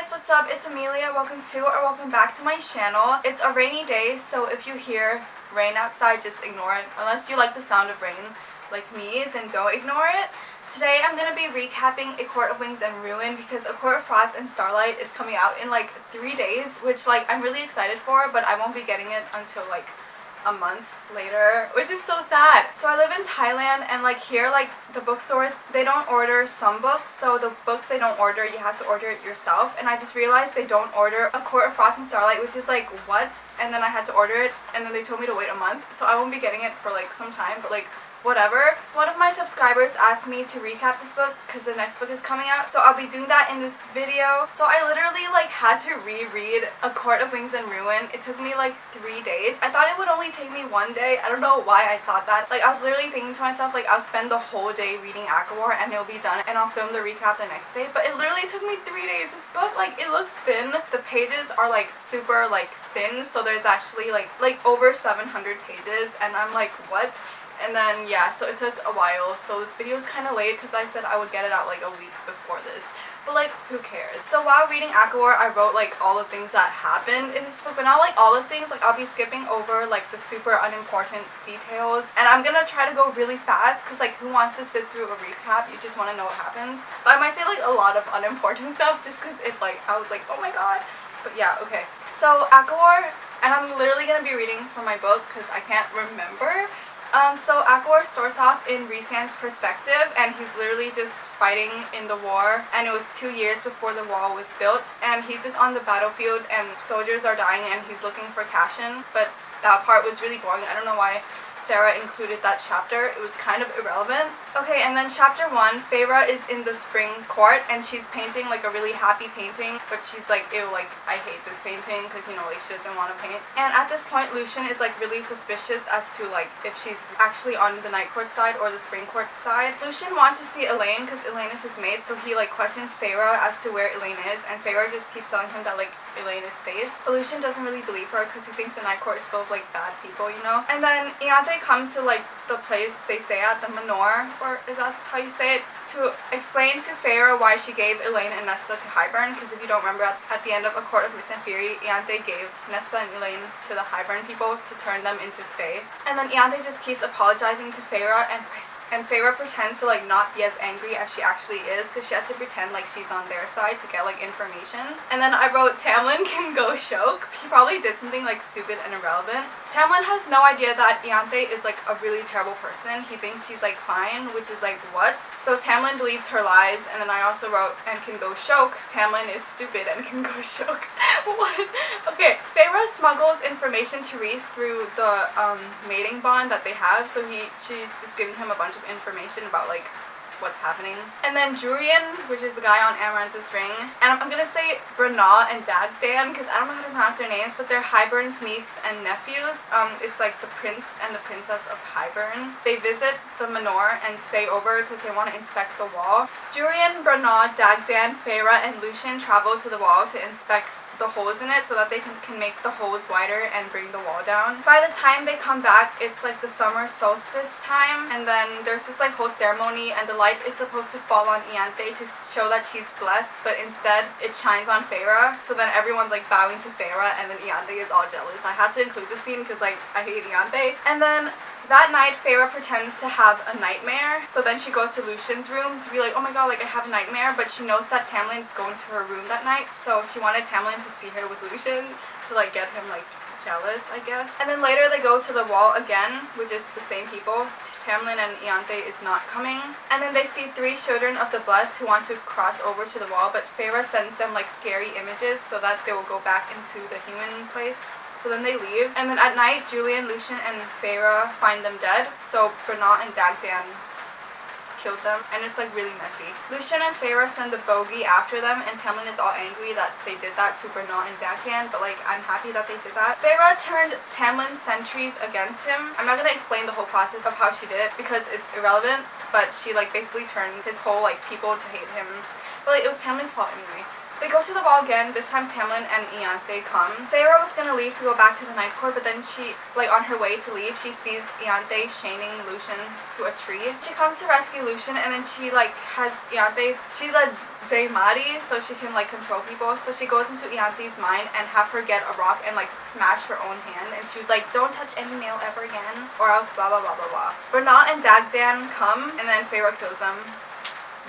guys, what's up? It's Amelia. Welcome back to my channel. It's a rainy day, so if you hear rain outside, just ignore it. Unless you like the sound of rain, like me, then don't ignore it. Today I'm going to be recapping A Court of Wings and Ruin because A Court of Frost and Starlight is coming out in like 3 days, which like I'm really excited for, but I won't be getting it until like a month later, which is so sad. So I live in Thailand, and like here, like the bookstores, they don't order some books, so the books they don't order, you have to order it yourself. And I just realized they don't order A Court of Frost and Starlight, which is like, what? And then I had to order it, and then they told me to wait a month, so I won't be getting it for like some time, but like whatever. One of my subscribers asked me to recap this book because the next book is coming out, so I'll be doing that in this video. So I literally like had to reread A Court of Wings and Ruin. It took me like 3 days. I thought it would only take me 1 day. I don't know why I thought that. Like I was literally thinking to myself, like I'll spend the whole day reading ACOWAR and it'll be done and I'll film the recap the next day, but it literally took me 3 days. This book, like it looks thin. The pages are like super like thin, so there's actually like over 700 pages, and I'm like, what? And then yeah, so it took a while, so this video is kind of late because I said I would get it out like a week before this, but like who cares. So while reading ACOWAR, I wrote like all the things that happened in this book, but not like all the things. Like I'll be skipping over like the super unimportant details, and I'm gonna try to go really fast because like who wants to sit through a recap? You just want to know what happens. But I might say like a lot of unimportant stuff just because it like I was like, oh my god. But yeah, okay, so ACOWAR, and I'm literally gonna be reading from my book because I can't remember. So ACOWAR starts off in Rhysand's perspective, and he's literally just fighting in the war, and it was 2 years before the wall was built, and he's just on the battlefield and soldiers are dying and he's looking for Cashin, but that part was really boring. I don't know why Sarah included that chapter. It was kind of irrelevant. Okay, and then chapter 1, Feyre is in the spring court and she's painting like a really happy painting, but she's like, ew, like I hate this painting because, you know, like she doesn't want to paint. And at this point Lucien is like really suspicious as to like if she's actually on the night court side or the spring court side. Lucien wants to see Elaine because Elaine is his mate, so he like questions Feyre as to where Elaine is, and Feyre just keeps telling him that like Elaine is safe. But Lucien doesn't really believe her because he thinks the night court is full of like bad people, you know. And then Ianthe comes to like the place they stay at, the Manor, or if that's how you say it, to explain to Feyre why she gave Elaine and Nesta to Hybern, because if you don't remember, at the end of A Court of Mist and Fury, Ianthe gave Nesta and Elaine to the Hybern people to turn them into Fae. And then Ianthe just keeps apologizing to Feyre, and Feyre pretends to like not be as angry as she actually is because she has to pretend like she's on their side to get like information. And then I wrote, Tamlin can go choke. He probably did something like stupid and irrelevant. Tamlin has no idea that Ianthe is like a really terrible person. He thinks she's like fine, which is like, what? So Tamlin believes her lies. And then I also wrote, and can go choke. Tamlin is stupid and can go choke. What? Okay, Feyre smuggles information to Rhys through the mating bond that they have, so she's just giving him a bunch of information about like what's happening. And then Jurian, which is the guy on Amaranthus Ring, and I'm gonna say Branagh and Dagdan because I don't know how to pronounce their names, but they're Hybern's niece and nephews. It's like the prince and the princess of Hybern. They visit the Manor and stay over because they want to inspect the wall. Jurian, Branagh, Dagdan, Feyre, and Lucien travel to the wall to inspect the holes in it so that they can make the holes wider and bring the wall down. By the time they come back, it's like the summer solstice time, and then there's this like whole ceremony, and the light is supposed to fall on Ianthe to show that she's blessed, but instead it shines on Feyre, so then everyone's like bowing to Feyre, and then Ianthe is all jealous. I had to include this scene because like I hate Ianthe. And then that night, Feyre pretends to have a nightmare, so then she goes to Lucien's room to be like, oh my god, like I have a nightmare, but she knows that Tamlin's going to her room that night, so she wanted Tamlin to see her with Lucien to like get him like jealous, I guess. And then later they go to the wall again, which is the same people. Tamlin and Ianthe is not coming. And then they see 3 children of the Blessed who want to cross over to the wall, but Feyre sends them like scary images so that they will go back into the human place. So then they leave, and then at night, Julian, Lucien, and Feyre find them dead, so Branagh and Dagdan killed them, and it's like really messy. Lucien and Feyre send the bogey after them, and Tamlin is all angry that they did that to Branagh and Dagdan, but like I'm happy that they did that. Feyre turned Tamlin's sentries against him. I'm not gonna explain the whole process of how she did it because it's irrelevant, but she like basically turned his whole like people to hate him, but like it was Tamlin's fault anyway. They go to the wall again. This time Tamlin and Ianthe come. Feyre was gonna leave to go back to the night court, but then she, like on her way to leave, she sees Ianthe chaining Lucien to a tree. She comes to rescue Lucien, and then she like has Ianthe, she's a Daimati so she can like control people. So she goes into Ianthe's mind and have her get a rock and like smash her own hand, and she was like, don't touch any male ever again or else blah blah blah blah blah. Bernat and Dagdan come and then Feyre kills them.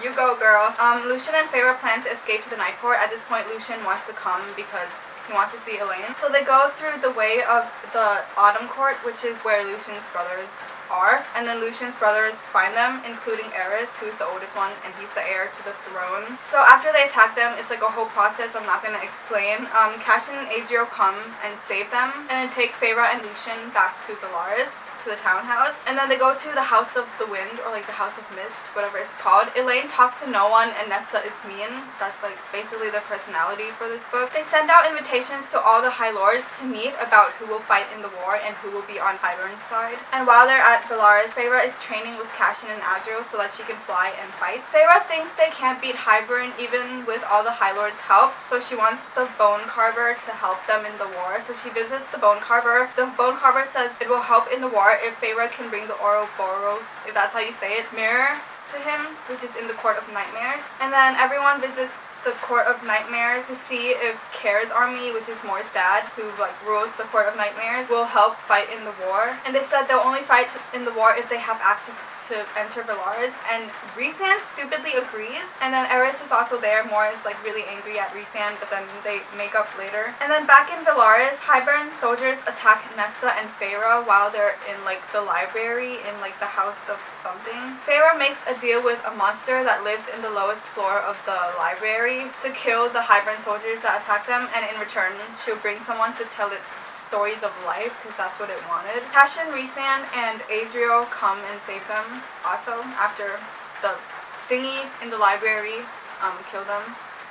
You go, girl. Lucien and Feyre plan to escape to the Night Court. At this point, Lucien wants to come because he wants to see Elaine. So they go through the way of the Autumn Court, which is where Lucien's brothers are. And then Lucien's brothers find them, including Eris, who's the oldest one, and he's the heir to the throne. So after they attack them, it's like a whole process I'm not going to explain. Cassian and Azriel come and save them, and then take Feyre and Lucien back to Velaris, to the townhouse, and then they go to the House of the Wind, or like the House of Mist, whatever it's called. Elaine talks to no one, and Nesta is mean. That's like basically the personality for this book. They send out invitations to all the High Lords to meet about who will fight in the war and who will be on Hybern's side. And while they're at Velaris, Feyre is training with Cassian and Azriel so that she can fly and fight. Feyre thinks they can't beat Hybern even with all the High Lords' help, so she wants the Bone Carver to help them in the war. So she visits the Bone Carver. The Bone Carver says it will help in the war if Feyre can bring the Ouroboros, if that's how you say it, mirror to him, which is in the Court of Nightmares. And then everyone visits the Court of Nightmares to see if Cair's army, which is Mor's dad, who like rules the Court of Nightmares, will help fight in the war. And they said they'll only fight in the war if they have access to enter Velaris, and Rhysand stupidly agrees. And then Eris is also there. Mor is like really angry at Rhysand, but then they make up later. And then back in Velaris, Hybern soldiers attack Nesta and Feyre while they're in like the library in like the house of something. Feyre makes a deal with a monster that lives in the lowest floor of the library to kill the Hybern soldiers that attack them, and in return she'll bring someone to tell it stories of life, because that's what it wanted. Cassian, Rhysand, and Azriel come and save them also after the thingy in the library kill them.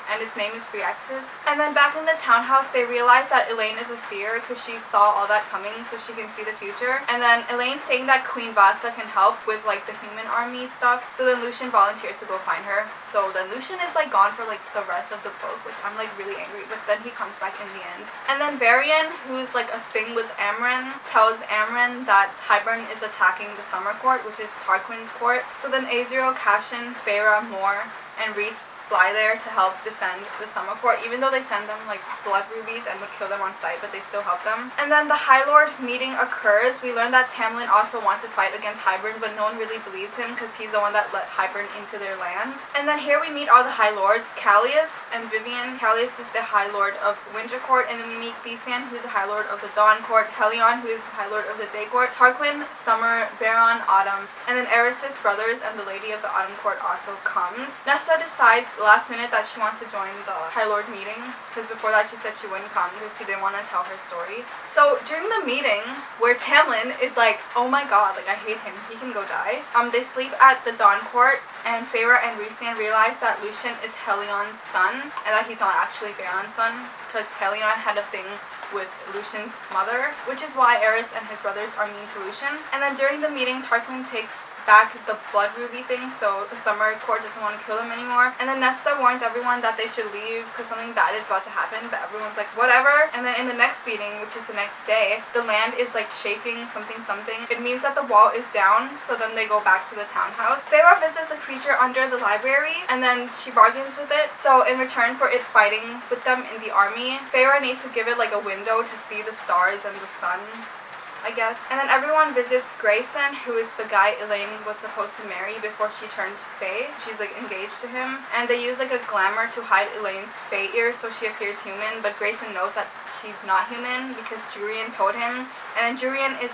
And his name is Briaxis. And then back in the townhouse, they realize that Elaine is a seer because she saw all that coming, so she can see the future. And then Elaine's saying that Queen Vasa can help with like the human army stuff. So then Lucien volunteers to go find her. So then Lucien is like gone for like the rest of the book, which I'm like really angry, but then he comes back in the end. And then Varian, who's like a thing with Amren, tells Amren that Hybern is attacking the Summer Court, which is Tarquin's court. So then Azriel, Cassian, Feyre, Mor, and Rhys fly there to help defend the Summer Court, even though they send them like blood rubies and would kill them on sight, but they still help them. And then the High Lord meeting occurs. We learn that Tamlin also wants to fight against Hybern, but no one really believes him because he's the one that let Hybern into their land. And then here we meet all the High Lords, Callias and Vivian. Callias is the High Lord of Winter Court, and then we meet Thesan, who's the High Lord of the Dawn Court, Helion, who is the High Lord of the Day Court, Tarquin, Summer, Baron, Autumn, and then Eris's brothers and the Lady of the Autumn Court also comes. Nesta decides last minute that she wants to join the High Lord meeting, because before that she said she wouldn't come because she didn't want to tell her story. So during the meeting where Tamlin is like, oh my god, like I hate him, he can go die, they sleep at the Dawn Court, and Feyre and Rhysand realize that Lucien is Helion's son and that he's not actually Baron's son, because Helion had a thing with Lucien's mother, which is why Eris and his brothers are mean to Lucien. And then during the meeting, Tarquin takes back the blood ruby thing, so the Summer Court doesn't want to kill them anymore. And then Nesta warns everyone that they should leave because something bad is about to happen, but everyone's like, whatever. And then in the next meeting, which is the next day, the land is like shaking something. It means that the wall is down, so then they go back to the townhouse. Feyre visits a creature under the library, and then she bargains with it. So in return for it fighting with them in the army, Feyre needs to give it like a window to see the stars and the sun, I guess. And then everyone visits Grayson, who is the guy Elaine was supposed to marry before she turned Fae. She's like engaged to him, and they use like a glamour to hide Elaine's Fae ears so she appears human, but Grayson knows that she's not human because Jurian told him. And then Jurian is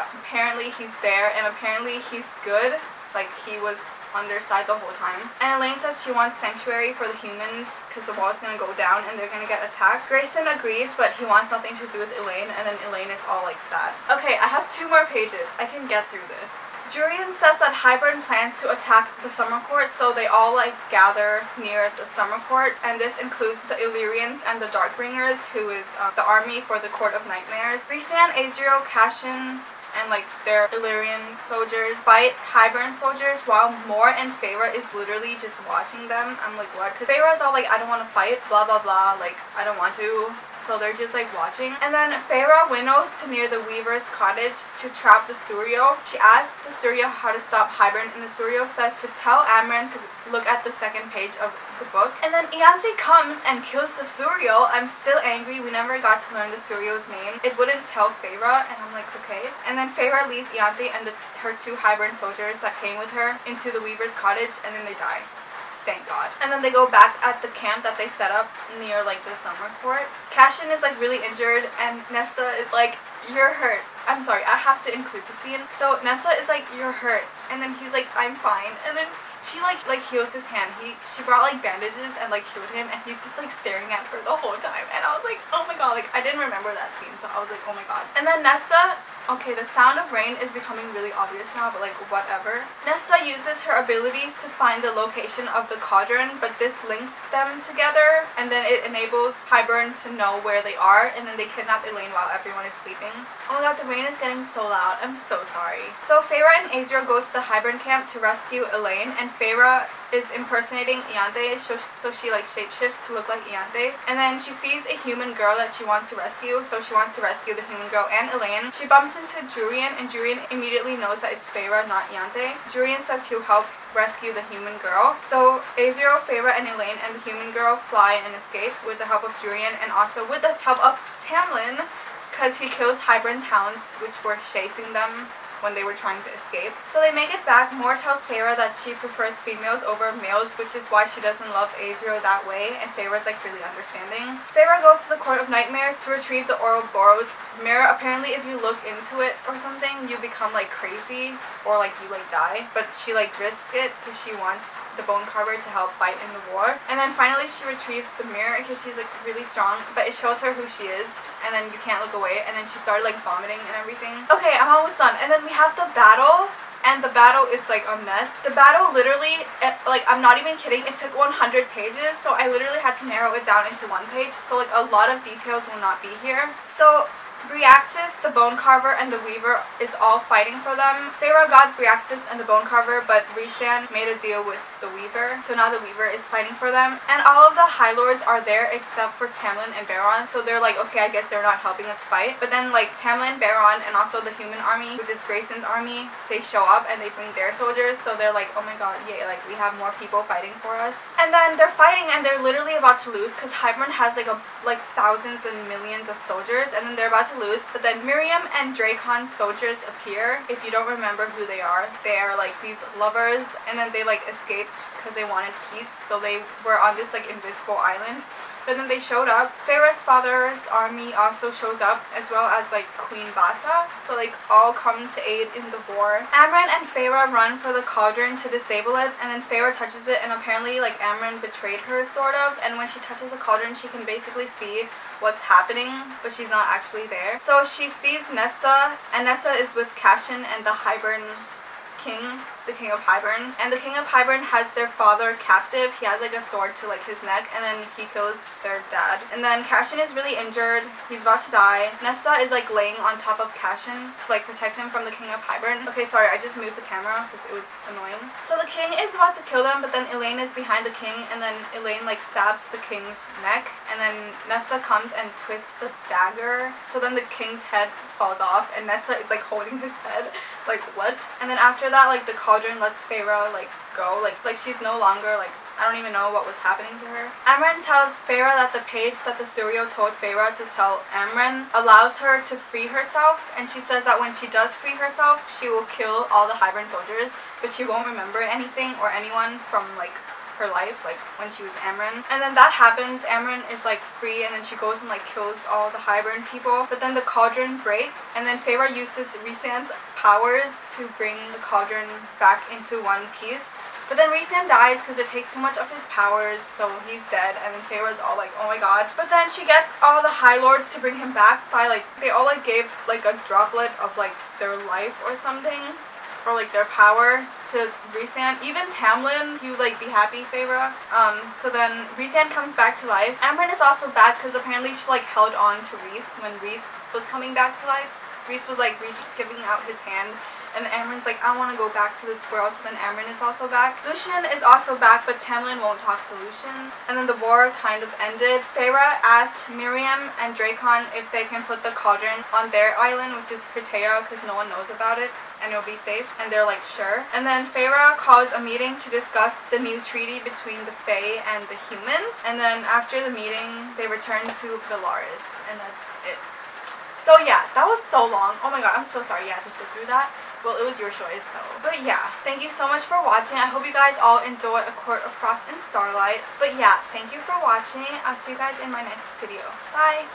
apparently he's there, and apparently he's good, like he was underside the whole time. And Elaine says she wants sanctuary for the humans because the wall's gonna go down and they're gonna get attacked. Grayson agrees, but he wants nothing to do with Elaine, and then Elaine is all like sad. Okay, I have 2 more pages. I can get through this. Jurian says that Hybern plans to attack the Summer Court, so they all like gather near the Summer Court, and this includes the Illyrians and the Darkringers, who is the army for the Court of Nightmares. Rhysand, Azriel, Cassian, and like their Illyrian soldiers fight Hybern soldiers while Mor and Feyre is literally just watching them. I'm like, what? Because Feyre is all like, I don't want to fight, blah blah blah, like I don't want to. so they're just like watching. And then Feyre winnows to near the Weaver's cottage to trap the Surio. She asks the Surio how to stop Hybern, and the Surio says to tell Amren to look at the second page of the book. And then Ianthe comes and kills the Surio. I'm still angry. We never got to learn the Surio's name. It wouldn't tell Feyre, and I'm like, okay. And then Feyre leads Ianthe and her 2 Hybern soldiers that came with her into the Weaver's cottage, and then they die. Thank God. And then they go back at the camp that they set up near like the summer court. Cassian is like really injured, and Nesta is like, you're hurt. I'm sorry, I have to include the scene. So Nesta is like, you're hurt, and then he's like, I'm fine. And then she like heals his hand. She brought like bandages and like healed him, and he's just like staring at her the whole time. And I was like, oh my god, like I didn't remember that scene, so I was like, oh my god. And then Nesta, okay, the sound of rain is becoming really obvious now, but like whatever. Nesta uses her abilities to find the location of the cauldron, but this links them together, and then it enables Hybern to know where they are, and then they kidnap Elaine while everyone is sleeping. Oh my god, the rain is getting so loud. I'm so sorry. So Feyre and Azriel go to the Hybern camp to rescue Elaine, and Feyre is impersonating Ianthe, so she like shapeshifts to look like Ianthe. And then she sees a human girl that she wants to rescue, so she wants to rescue the human girl and Elaine. She bumps into Jurian, and Jurian immediately knows that it's Feyre, not Ianthe. Jurian says he'll help rescue the human girl. So Azriel, Feyre, and Elaine and the human girl fly and escape with the help of Jurian, and also with the help of Tamlin, because he kills Hybern's hounds, which were chasing them when they were trying to escape. So they make it back. Moore tells Feyre that she prefers females over males, which is why she doesn't love Azriel that way, and Feyre's like really understanding. Feyre goes to the Court of Nightmares to retrieve the Ouroboros mirror. Apparently if you look into it or something, you become like crazy, or like you like die, but she like risks it because she wants the Bone Carver to help fight in the war. And then finally she retrieves the mirror because she's like really strong, but it shows her who she is, and then you can't look away, and then she started like vomiting and everything. Okay, I'm almost done. And then we have the battle, and the battle is like a mess. The battle literally, like I'm not even kidding, it took 100 pages, so I literally had to narrow it down into 1 page, so like a lot of details will not be here. So Briaxis, the Bone Carver, and the Weaver is all fighting for them. Feyre got Briaxis and the Bone Carver, but Rhysand made a deal with the Weaver, so now the Weaver is fighting for them. And all of the High Lords are there except for Tamlin and Baron, so they're like, okay, I guess they're not helping us fight. But then like Tamlin, Baron, and also the human army, which is Grayson's army, they show up and they bring their soldiers, so they're like, oh my god, yay, like we have more people fighting for us. And then they're fighting, and they're literally about to lose because Hybern has like thousands and millions of soldiers, and then they're about to lose. But then Miriam and Dracon's soldiers appear. If you don't remember who they are like these lovers, and then they like escaped because they wanted peace, so they were on this like invisible island. But then they showed up. Feyre's father's army also shows up, as well as like Queen Vasa, so like all come to aid in the war. Amren and Feyre run for the cauldron to disable it, and then Feyre touches it, and apparently like Amren betrayed her sort of, and when she touches the cauldron she can basically see what's happening, but she's not actually there. So she sees Nesta, and Nesta is with Cassian and the Hybern king, the king of Hybern, and the king of Hybern has their father captive. He has like a sword to like his neck, and then he kills their dad. And then Cassian is really injured. He's about to die. Nesta is like laying on top of Cassian to like protect him from the king of Hybern. Okay, sorry, I just moved the camera because it was annoying. So the king is about to kill them, but then Elaine is behind the king, and then Elaine like stabs the king's neck, and then Nesta comes and twists the dagger, so then the king's head falls off, and Nesta is like holding his head, like what? And then after that, like the cauldron lets Feyre like go, like she's no longer like, I don't even know what was happening to her. Amren tells Feyre that the page that the Surio told Feyre to tell Amren allows her to free herself, and she says that when she does free herself, she will kill all the Hybern soldiers, but she won't remember anything or anyone from like her life, like when she was Amren. And then that happens, Amren is like free, and then she goes and like kills all the Hybern people, but then the cauldron breaks, and then Feyre uses Rhysand's powers to bring the cauldron back into one piece. But then Rhysand dies because it takes too much of his powers, so he's dead, and then Feyre's all like, oh my god. But then she gets all the High Lords to bring him back by like, they all like gave like a droplet of like their life or something, or like their power to Rhysand. Even Tamlin, he was like, be happy, Feyre. So then Rhysand comes back to life. Amren is also back because apparently she like held on to Rhys when Rhys was coming back to life. Reese was like giving out his hand, and then Amren's like, I want to go back to the squirrel, so then Amren is also back. Lucian is also back, but Tamlin won't talk to Lucian. And then the war kind of ended. Feyre asked Miriam and Dracon if they can put the cauldron on their island, which is Cretea, because no one knows about it and it'll be safe, and they're like, sure. And then Feyre calls a meeting to discuss the new treaty between the Fae and the humans, and then after the meeting they return to Velaris, and that's it. So yeah, that was so long. Oh my god, I'm so sorry you had to sit through that. Well, it was your choice, so. But yeah, thank you so much for watching. I hope you guys all enjoy A Court of Frost and Starlight. But yeah, thank you for watching. I'll see you guys in my next video. Bye!